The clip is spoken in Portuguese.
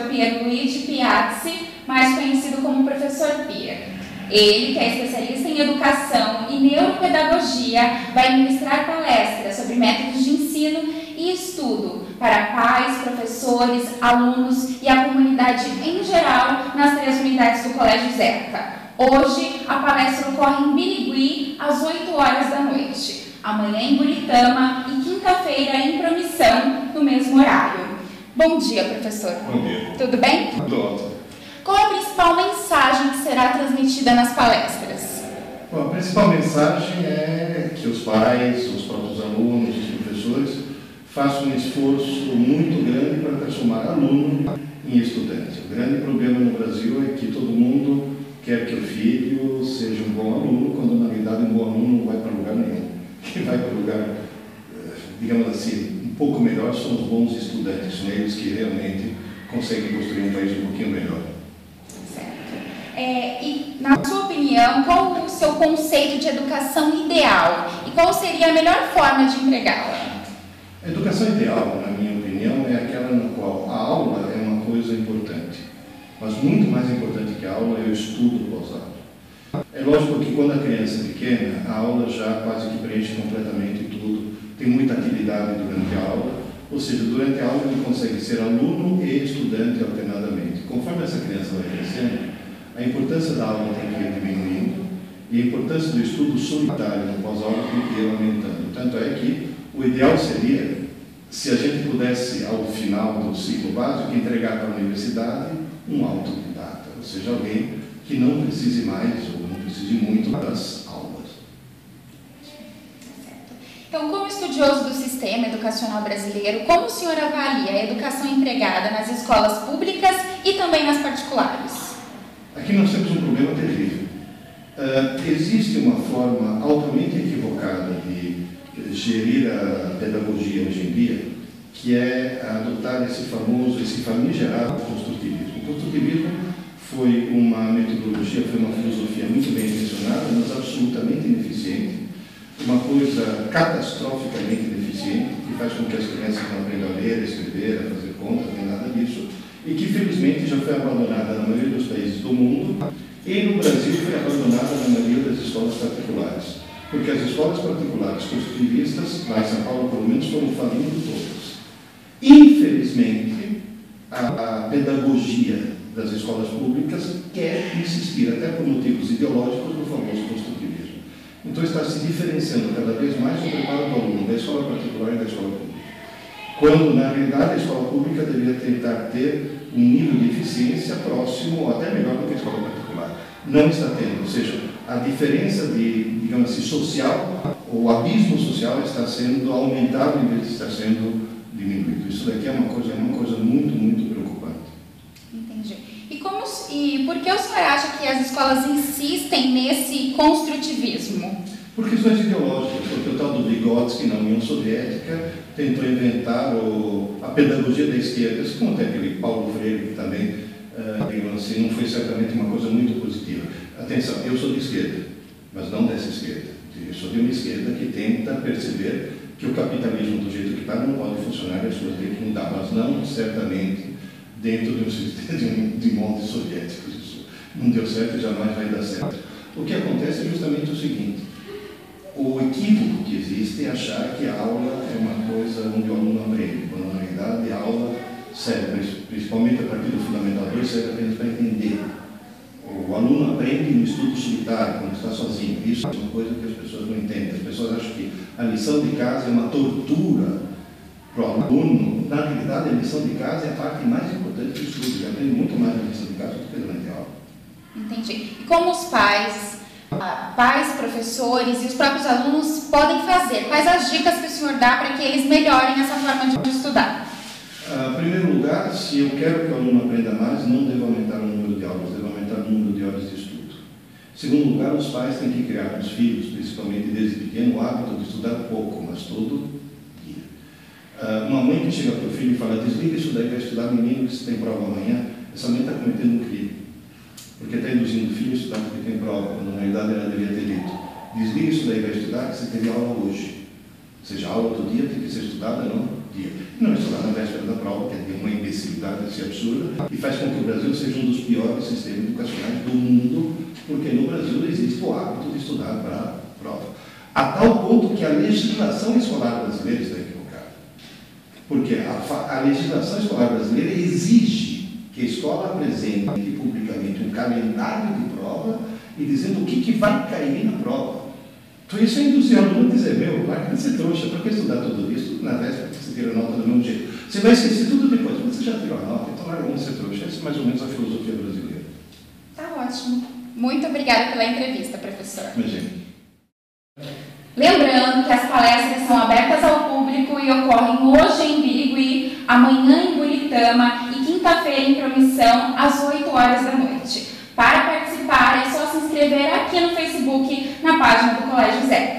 Pierluigi Piazzi, mais conhecido como Professor Pia. Ele, que é especialista em educação e neuropedagogia, vai ministrar palestras sobre métodos de ensino e estudo para pais, professores, alunos e a comunidade em geral nas 3 unidades do Colégio Zeca. Hoje, a palestra ocorre em Birigui, às 8 horas da noite. Amanhã em Buritama e quinta-feira em Promissão, no mesmo horário. Bom dia, professor. Bom dia. Tudo bem? Tudo ótimo. Qual a principal mensagem que será transmitida nas palestras? Bom, a principal mensagem é que os pais, os próprios alunos, os professores façam um esforço muito grande para transformar aluno em estudante. O grande problema no Brasil é que todo mundo quer que o filho seja um bom aluno, quando na realidade um bom aluno não vai para lugar nenhum. Quem vai para lugar, digamos assim, um pouco melhor são os bons estudantes, são eles que realmente conseguem construir um país um pouquinho melhor. E, na sua opinião, qual o seu conceito de educação ideal e qual seria a melhor forma de empregá-la? A educação ideal, na minha opinião, é aquela na qual a aula é uma coisa importante, mas muito mais importante que a aula é o estudo pós-aula. É lógico que quando a criança é pequena, a aula já quase que preenche completamente tudo, tem muita atividade durante a aula, ou seja, durante a aula ele consegue ser aluno e estudante alternadamente. Conforme essa criança vai crescendo, a importância da aula tem que ir diminuindo e a importância do estudo solitário no pós-aula tem que ir aumentando. Tanto é que o ideal seria, se a gente pudesse, ao final do ciclo básico, entregar para a universidade um autodidata, ou seja, alguém que não precise mais ou não precise muito das aulas. Então, como estudioso do sistema educacional brasileiro, como o senhor avalia a educação empregada nas escolas públicas e também nas particulares? Aqui nós temos um problema terrível. Existe uma forma altamente equivocada de gerir a pedagogia hoje em dia, que é adotar esse famigerado construtivismo. O construtivismo foi uma metodologia, foi uma filosofia muito bem intencionada, mas absolutamente ineficiente, uma coisa catastroficamente ineficiente, que faz com que as crianças não aprendam a ler, a escrever, a fazer contas, nem nada disso, e que felizmente já foi abandonada na maioria dos países do mundo, e no Brasil foi abandonada na maioria das escolas particulares, porque as escolas particulares construtivistas, lá em São Paulo pelo menos, foram falindo todas. Infelizmente, a pedagogia das escolas públicas quer insistir, até por motivos ideológicos, no famoso construtivismo. Então está se diferenciando cada vez mais o preparo do aluno da escola particular e da escola pública, quando na realidade a escola pública deveria tentar ter um nível de eficiência próximo ou até melhor do que a escola particular. Não está tendo, ou seja, a diferença de, digamos assim, social, o abismo social está sendo aumentado em vez de estar sendo diminuído. Isso daqui é uma coisa muito, muito preocupante. Entendi. E por que o senhor acha que as escolas insistem nesse construtivismo? Por questões ideológicas, porque o tal do Vygotsky, na União Soviética, tentou inventar a pedagogia da esquerda, como tem aquele Paulo Freire, que também, digamos assim, não foi certamente uma coisa muito positiva. Atenção, eu sou de esquerda, mas não dessa esquerda. Eu sou de uma esquerda que tenta perceber que o capitalismo, do jeito que está, não pode funcionar e as coisas têm que mudar, mas não certamente dentro de um sistema de moldes soviéticos. Isso não deu certo e jamais vai dar certo. O que acontece é justamente o seguinte: o equívoco que existe é achar que a aula é uma coisa onde o aluno aprende, quando na realidade a aula serve, principalmente a partir do Fundamental 2, serve apenas para entender. O aluno aprende no estudo solitário, quando está sozinho. Isso é uma coisa que as pessoas não entendem. As pessoas acham que a lição de casa é uma tortura para o aluno. Na realidade, a lição de casa é a parte mais importante do estudo. Ele aprende muito mais na lição de casa do que durante a aula. Entendi. E como os pais, professores e os próprios alunos podem fazer? Quais as dicas que o senhor dá para que eles melhorem essa forma de estudar? Em primeiro lugar, se eu quero que o aluno aprenda mais, não devo aumentar o número de aulas, devo aumentar o número de horas de estudo. Em segundo lugar, os pais têm que criar nos filhos, principalmente desde pequeno, o hábito de estudar pouco, mas todo dia. Uma mãe que chega para o filho e fala: desliga isso daí, vai estudar, menino, que você tem prova amanhã, essa mãe está cometendo um crime, porque está induzindo o filho a estudar porque tem prova, quando na realidade ela deveria ter dito: desliga isso daí, vai estudar, que você teve aula hoje. Ou seja, a aula do dia tem que ser estudada, não dia. Não estudar na véspera da prova, que é uma imbecilidade assim, absurda, e faz com que o Brasil seja um dos piores sistemas educacionais do mundo, porque no Brasil existe o hábito de estudar para a prova. A tal ponto que a legislação escolar brasileira está equivocada. Porque a legislação escolar brasileira exige que a escola apresente publicamente um calendário de prova e dizendo o que vai cair na prova. Então isso é induzir o aluno a dizer, meu, larga de ser trouxa, para que estudar tudo isso? Na véspera você tira a nota do mesmo jeito. Você vai esquecer tudo depois, mas você já tirou a nota, então larga de ser trouxa. Essa é mais ou menos a filosofia brasileira. Tá ótimo. Muito obrigada pela entrevista, professor. Imagina. Lembrando que as palestras são abertas ao público e ocorrem hoje em Birigui, amanhã em Buritama e quinta-feira em Promissão, às 8 horas da noite. Para participar, é só se inscrever aqui no Facebook, na página do Colégio Zé.